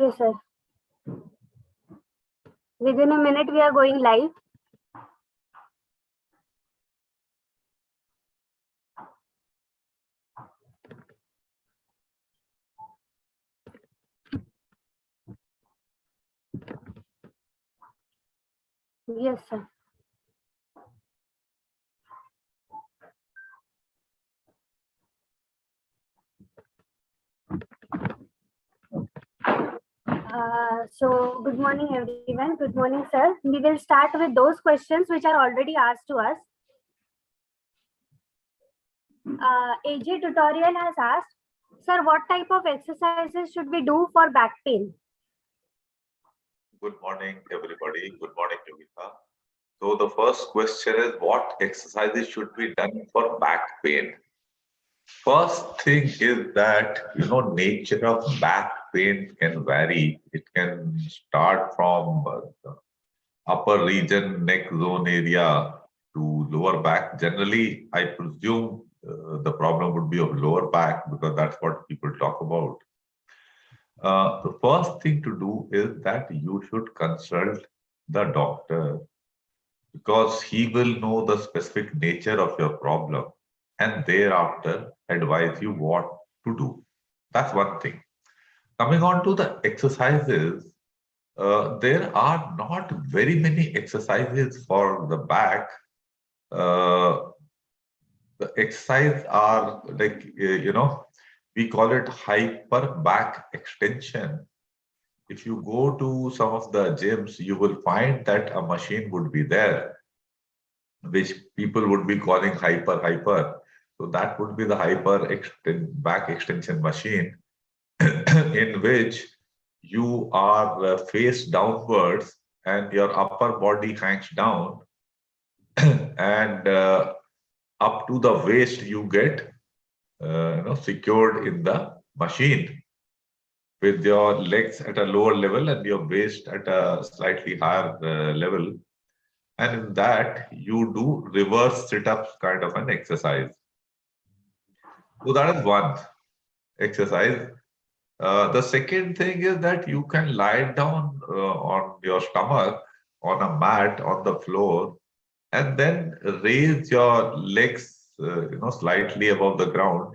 Okay, sir. Within a minute, we are going live. Yes, sir. So, good morning, everyone. Good morning, sir. We will start with those questions which are already asked to us. AJ tutorial has asked, sir, what type of exercises should we do for back pain? Good morning, everybody. Good morning, Yogita. So the first question is, what exercises should be done for back pain? First thing is that, nature of back pain can vary. It can start from the upper region, neck zone area to lower back. Generally, I presume the problem would be of lower back because that's what people talk about. The first thing to do is that you should consult the doctor because he will know the specific nature of your problem and thereafter advise you what to do. That's one thing. Coming on to the exercises, there are not very many exercises for the back. The exercise are like, we call it hyper back extension. If you go to some of the gyms, you will find that a machine would be there, which people would be calling hyper. So that would be the back extension machine in which you are face downwards and your upper body hangs down and up to the waist you get secured in the machine with your legs at a lower level and your waist at a slightly higher level. And in that, you do reverse sit-ups kind of an exercise. So that is one exercise. The second thing is that you can lie down on your stomach on a mat on the floor and then raise your legs slightly above the ground,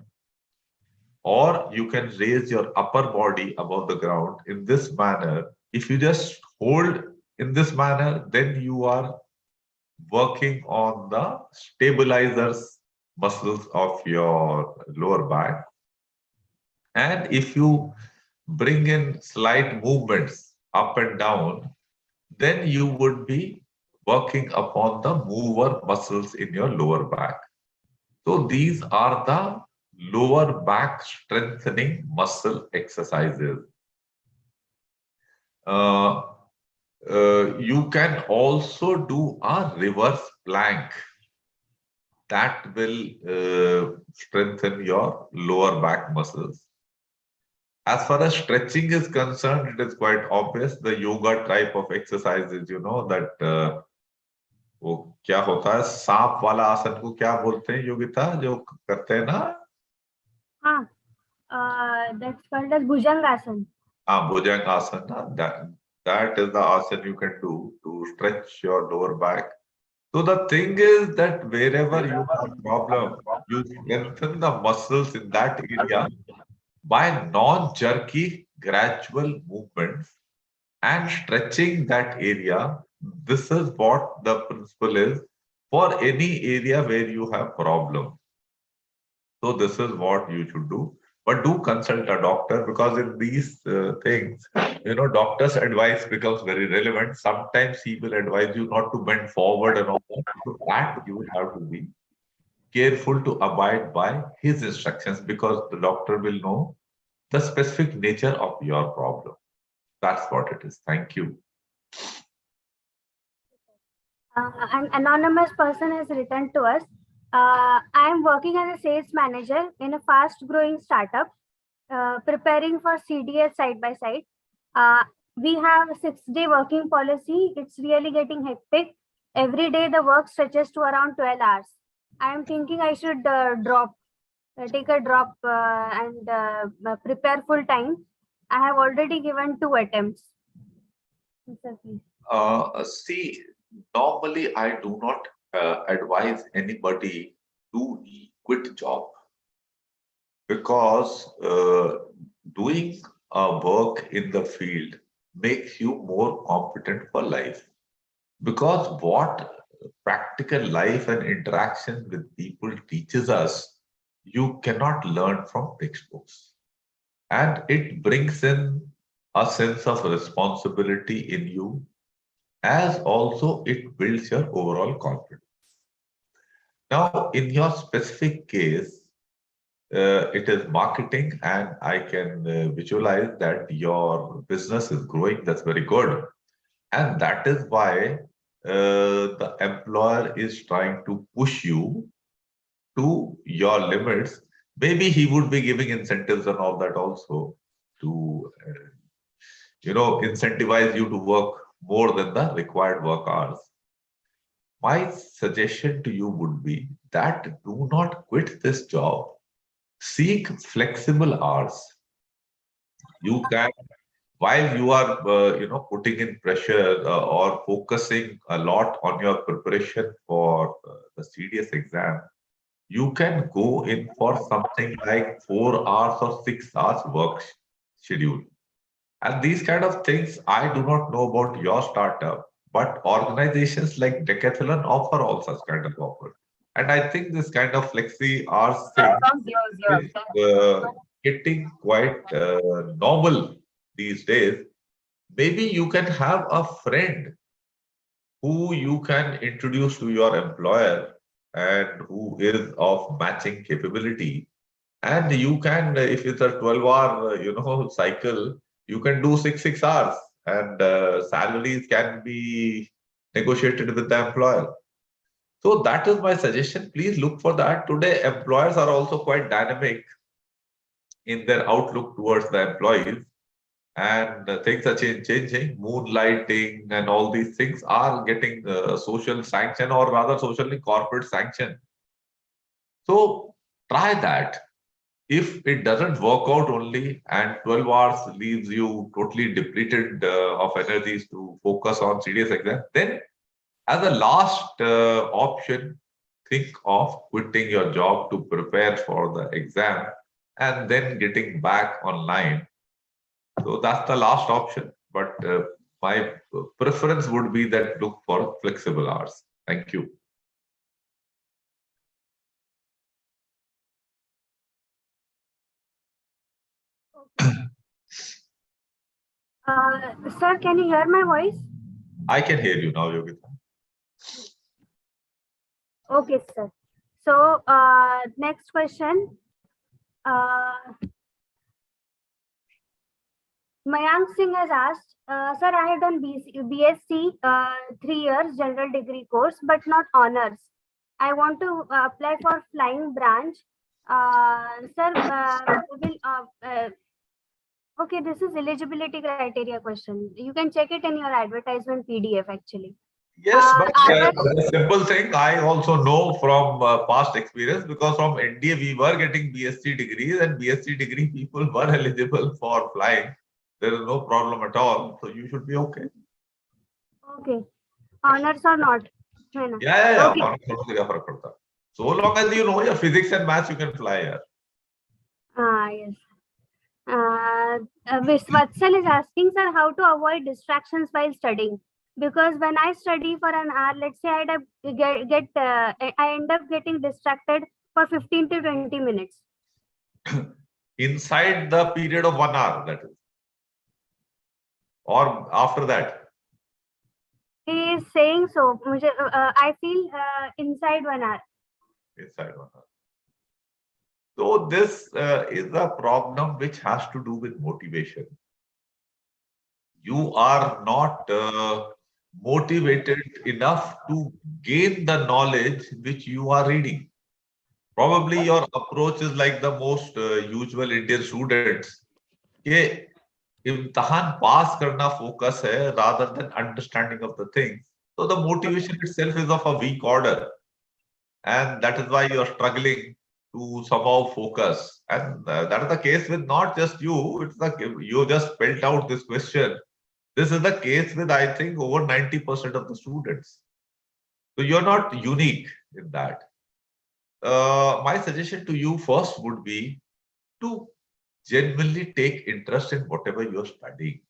or you can raise your upper body above the ground in this manner. If you just hold in this manner, then you are working on the stabilizers muscles of your lower back. And if you bring in slight movements up and down, then you would be working upon the mover muscles in your lower back. So these are the lower back strengthening muscle exercises. You can also do a reverse plank. That will strengthen your lower back muscles. As far as stretching is concerned, it is quite obvious. The yoga type of exercises, that वो क्या होता है, सांप वाला आसन को क्या बोलते हैं योगिता, जो करते हैं ना? हाँ, that's called as bhujangasana. Bhujangasana. That is the asana you can do to stretch your lower back. So the thing is that wherever you have a problem, you strengthen the muscles in that area by non-jerky gradual movements and stretching that area. This is what the principle is for any area where you have problem. So this is what you should do. But do consult a doctor, because in these things, doctor's advice becomes very relevant. Sometimes he will advise you not to bend forward and all that. So that you will have to be careful to abide by his instructions, because the doctor will know the specific nature of your problem. That's what it is. Thank you. An anonymous person has written to us. I am working as a sales manager in a fast-growing startup, preparing for CDS side by side. We have a 6-day working policy. It's really getting hectic. Every day the work stretches to around 12 hours. I am thinking I should take a drop and prepare full time. I have already given 2 attempts. Sir, please. See, normally I do not advise anybody to quit job because doing work in the field makes you more competent for life. Because what practical life and interaction with people teaches us, you cannot learn from textbooks. And it brings in a sense of responsibility in you, as also it builds your overall confidence. Now, in your specific case, it is marketing, and I can visualize that your business is growing. That's very good. And that is why the employer is trying to push you to your limits. Maybe he would be giving incentives and all that also to, incentivize you to work more than the required work hours. My suggestion to you would be that do not quit this job. Seek flexible hours. You can, while you are, putting in pressure or focusing a lot on your preparation for the CDS exam, you can go in for something like 4 hours or 6 hours work schedule. And these kind of things, I do not know about your startup, but organizations like Decathlon offer all such kind of offers. And I think this kind of flexi hours thing is getting quite normal these days. Maybe you can have a friend who you can introduce to your employer and who is of matching capability. And you can, if it's a 12-hour, cycle, you can do 6 hours, and salaries can be negotiated with the employer. So that is my suggestion. Please look for that. Today, employers are also quite dynamic in their outlook towards the employees, and things are changing. Moonlighting and all these things are getting social sanction, or rather socially corporate sanction. So try that. If it doesn't work out only and 12 hours leaves you totally depleted of energies to focus on serious exam, then as a last option, think of quitting your job to prepare for the exam and then getting back online. So that's the last option. But my preference would be that look for flexible hours. Thank you. Sir, can you hear my voice? I can hear you now, Yogita. Okay, sir. So, next question. Mayank Singh has asked, sir, I have done BSc 3 years general degree course, but not honors. I want to apply for flying branch. Sir, okay, this is eligibility criteria question. You can check it in your advertisement PDF actually. Yes, but the simple thing I also know from past experience, because from India we were getting BSc degrees, and BSc degree people were eligible for flying. There is no problem at all. So you should be okay. Okay. Honors or not? Yeah. Okay. So long as you know your physics and maths, you can fly. Yes. Vatsal is asking, sir, how to avoid distractions while studying. Because when I study for an hour, let's say I end up getting distracted for 15 to 20 minutes. Inside the period of 1 hour, that is. Or after that. He is saying so. I feel inside 1 hour. Inside 1 hour. So this is a problem which has to do with motivation. You are not motivated enough to gain the knowledge which you are reading. Probably your approach is like the most usual Indian students. कि इम्तहान पास करना focus है rather than understanding of the things. So the motivation itself is of a weak order, and that is why you are struggling to somehow focus. And that is the case with not just you. You just spelled out this question. This is the case with, I think, over 90% of the students. So you're not unique in that. My suggestion to you first would be to genuinely take interest in whatever you're studying.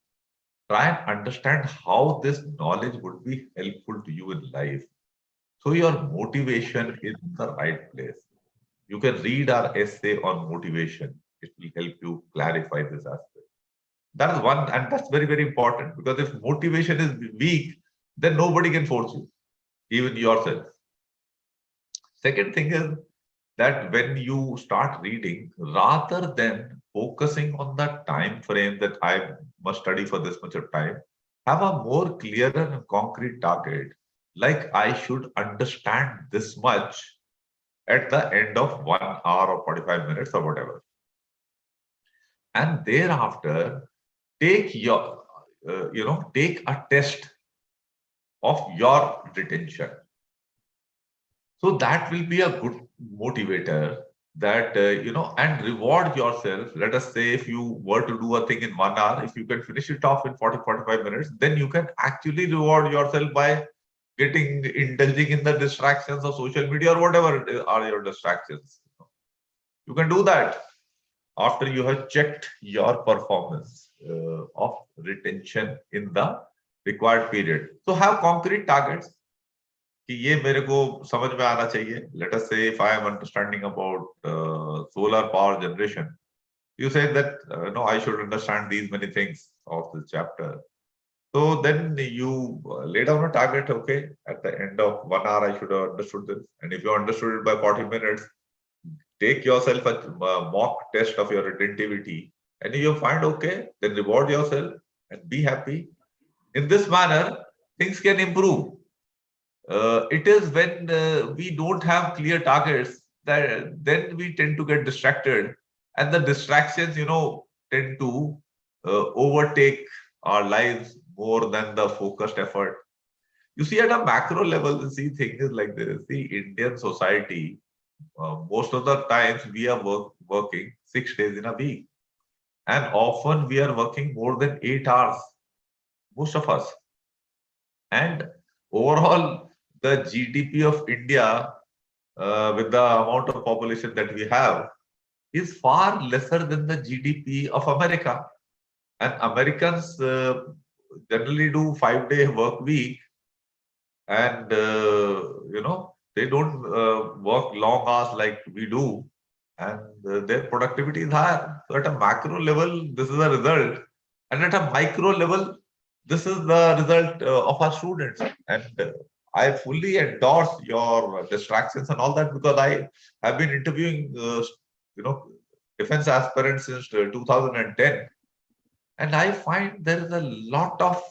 Try and understand how this knowledge would be helpful to you in life. So your motivation is in the right place. You can read our essay on motivation. It will help you clarify this aspect. That is one, and that's very, very important, because if motivation is weak, then nobody can force you, even yourself. Second thing is that when you start reading, rather than focusing on the time frame that I must study for this much of time, have a more clear and concrete target. Like, I should understand this much at the end of 1 hour or 45 minutes or whatever. And thereafter, take take a test of your retention. So that will be a good motivator, that, and reward yourself. Let us say if you were to do a thing in 1 hour, if you can finish it off in 45 minutes, then you can actually reward yourself by indulging in the distractions of social media or whatever are your distractions. You can do that after you have checked your performance of retention in the required period. So have concrete targets कि ये मेरे को समझ में आना चाहिए. Let us say if I am understanding about solar power generation, you say that no, I should understand these many things of this chapter. So then you lay down a target. Okay, at the end of 1 hour, I should have understood this. And if you understood it by 40 minutes, take yourself a mock test of your retentivity. And if you find okay, then reward yourself and be happy. In this manner, things can improve. It is when we don't have clear targets that then we tend to get distracted, and the distractions, tend to overtake our lives more than the focused effort. You see, at a macro level, see, things is like this. The Indian society, most of the times we are working 6 days in a week, and often we are working more than 8 hours, most of us. And overall, the GDP of India, with the amount of population that we have, is far lesser than the GDP of America. And Americans generally do 5-day work week, and they don't work long hours like we do, and their productivity is higher. So at a macro level, this is a result, and at a micro level, this is the result of our students. And I fully endorse your distractions and all that, because I have been interviewing, defense aspirants since 2010, and I find there is a lot of,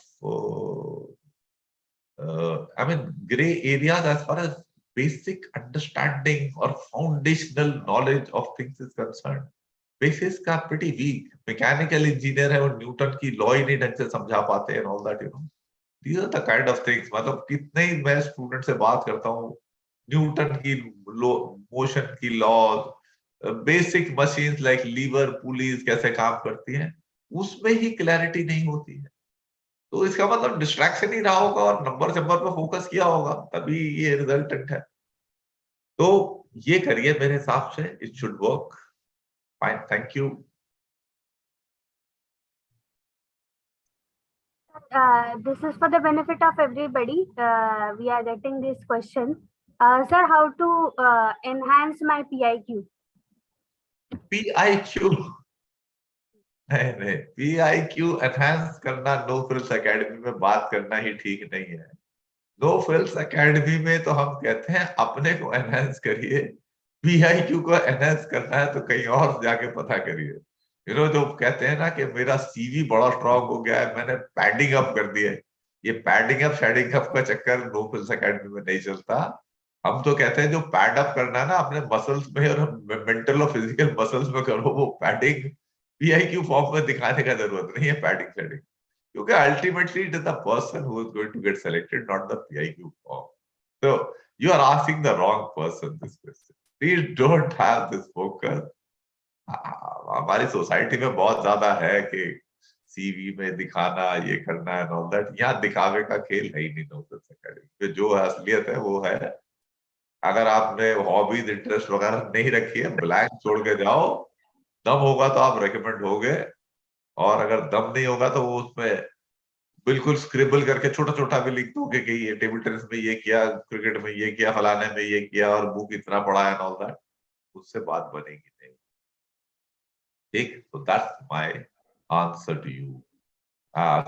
gray areas as far as basic understanding or foundational knowledge of things is concerned. Basis का pretty weak. Mechanical engineer है, और Newton की law ही नहीं ढंग से समझा पाते and all that, These are the kind of things. मतलब कितने ही मैं स्टूडेंट से बात करता हूँ, न्यूटन की मोशन की laws, basic machines like lever pulleys कैसे काम करती हैं, उसमें ही क्लैरिटी नहीं होती है. तो इसका मतलब डिस्ट्रैक्शन ही रहा होगा और नंबर पर फोकस किया होगा, तभी ये रिजल्टेंट है. तो ये करिए, मेरे हिसाब से it should work. Fine, thank you. This is for the benefit of everybody. We are getting this question. Sir, how to enhance my PIQ? PIQ? नहीं, PIQ एनहांस करना नो फ्रिल्स एकेडमी में बात करना ही ठीक नहीं है. नो फ्रिल्स एकेडमी में तो हम कहते हैं अपने को एनहांस करिए. PIQ को एनहांस करना है तो कहीं और जाके पता करिए. जो कहते हैं ना कि मेरा CV बड़ा स्ट्रांग हो गया है, मैंने पैडिंग अप कर दिया है. ये पैडिंग अप शेडिंग अप का चक्कर नो फ्रिल्स एकेडमी में नहीं चलता. हम तो कहते हैं जो पैड अप करना है ना अपने मसल्स में और मेंटल और फिजिकल मसल्स में करो, वो पैडिंग PIQ फॉर्म में दिखाने का जरूरत नहीं है, पैडिंग शेडिंग. क्योंकि ultimately it is the person who is going to get selected, not the PIQ form. So you are asking the wrong person this question. Please don't have this focus. हमारी society में बहुत ज्यादा है कि CV में दिखाना, ये करना एंड ऑल दैट. यहाँ दिखावे का खेल है ही नहीं. नो फ्रिल्स एकेडमी जो असलियत है वो है. अगर आपने हॉबीज इंटरेस्ट वगैरह नहीं रखी है, ब्लैंक छोड़ के जाओ. दम होगा तो आप रिकमेंड होगे, और अगर दम नहीं होगा तो वो उसमें बिल्कुल स्क्रिबल करके छोटा छोटा भी लिख दोगे कि ये टेबल टेनिस में ये किया, क्रिकेट में ये किया, फलाने में ये किया, और बुक इतना पढ़ा है एंड ऑल दैट. उससे बात बनेगी नहीं. ठीक. So that's my answer to you.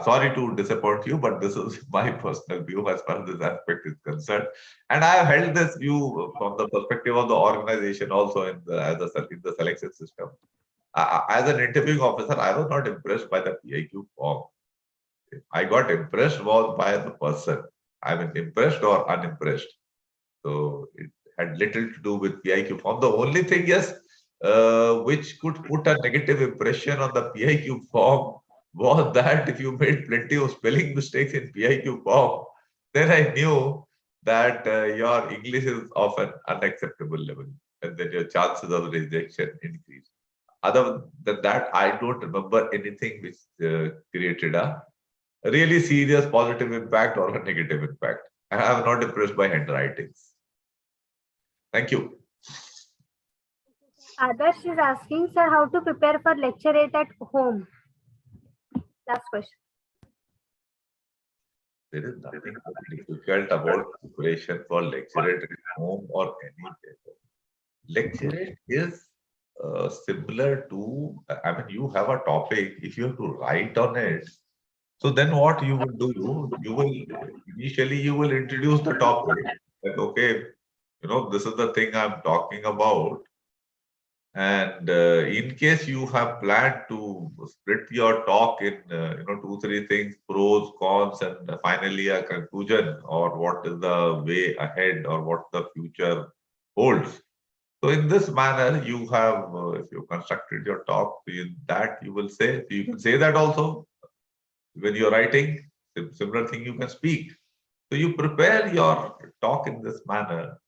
Sorry to disappoint you, but this is my personal view as far as this aspect is concerned. And I have held this view from the perspective of the organization also in the selection system. As an interviewing officer, I was not impressed by the PIQ form. I got impressed was by the person. I mean, impressed or unimpressed. So it had little to do with PIQ form. The only thing, yes, which could put a negative impression on the PIQ form was that if you made plenty of spelling mistakes in PIQ form, then I knew that your English is of an unacceptable level, and then your chances of rejection increase. Other than that, I don't remember anything which created a really serious positive impact or a negative impact. I am not impressed by handwritings. Thank you. Adarsh is asking, sir, how to prepare for lecturette at home? Last question. There is nothing difficult about preparation for lecturette at home or any paper. Lecturette is similar to, I mean, you have a topic, if you have to write on it, so then what you will do, you will initially you will introduce the topic. Like, okay, this is the thing I'm talking about. And in case you have planned to split your talk in 2-3 things, pros, cons, and finally a conclusion, or what is the way ahead, or what the future holds. So in this manner, you have, if you constructed your talk, in that you will say, you can say that also when you're writing, similar thing you can speak. So you prepare your talk in this manner,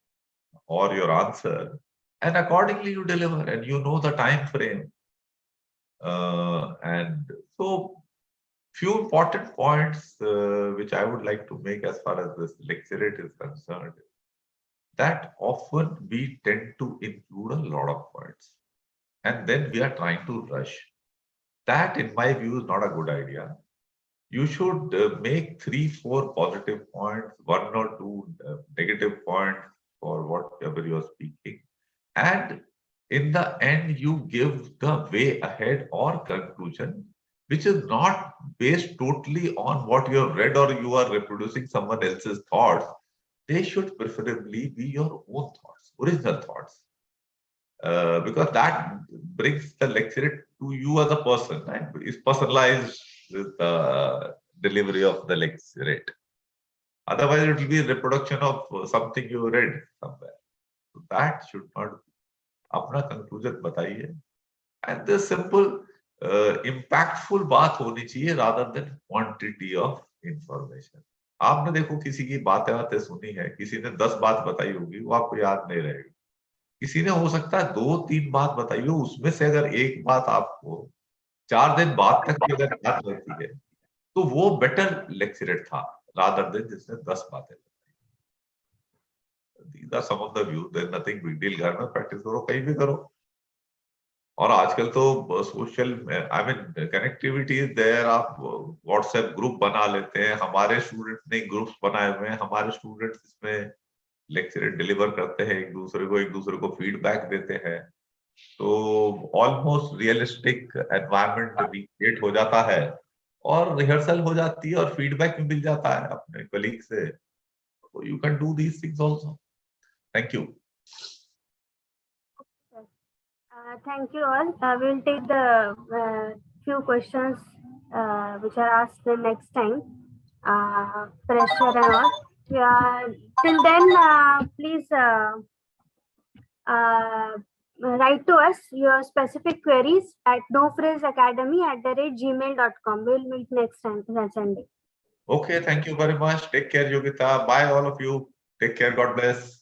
or your answer, and accordingly you deliver, and you know the time frame. And so few important points which I would like to make as far as this lecturate is concerned, that often we tend to include a lot of points, and then we are trying to rush. That, in my view, is not a good idea. You should make 3-4 positive points, 1 or 2 negative points for whatever you are speaking. And in the end, you give the way ahead or conclusion, which is not based totally on what you have read or you are reproducing someone else's thoughts. They should preferably be your own thoughts, original thoughts. Because that brings the lecture to you as a person, and is personalized with the delivery of the lecturate. Otherwise, it will be a reproduction of something you read somewhere. So that should not be. अपना conclusion बताइए. And the simple, impactful बात होनी चाहिए rather than quantity of information. आपने देखो किसी की बातें सुनी है, किसी ने 10 बात बताई होगी, वो आपको याद नहीं रहेगी. किसी ने हो सकता है 2-3 बात बताई हो, उसमें से अगर एक बात आपको 4 दिन बाद तक भी अगर याद रहती है, तो वो बेटर लेक्चरर था रादर देन जिसने 10 बातें बताई. These are some of the views. There's nothing big deal. घर में प्रैक्टिस करो, कहीं भी करो. और आजकल तो social, I mean connectivity is there. आप व्हाट्सएप ग्रुप बना लेते हैं. हमारे स्टूडेंट्स ने ग्रुप्स बनाए हुए हैं. हमारे स्टूडेंट्स इसमें लेक्चर डिलीवर करते हैं, एक दूसरे को फीडबैक देते हैं. तो ऑलमोस्ट रियलिस्टिक एनवायरनमेंट क्रिएट हो जाता है, और रिहर्सल हो जाती है, और फीडबैक भी मिल जाता है अपने कलीग से. You can do these things also. Thank you. Thank you all. We will take the few questions which are asked the next time. Pressure and all. Till then, please write to us your specific queries at nofrillsacademy@gmail.com. We'll meet next time, Sunday. Okay, thank you very much. Take care, Yogita. Bye, all of you. Take care. God bless.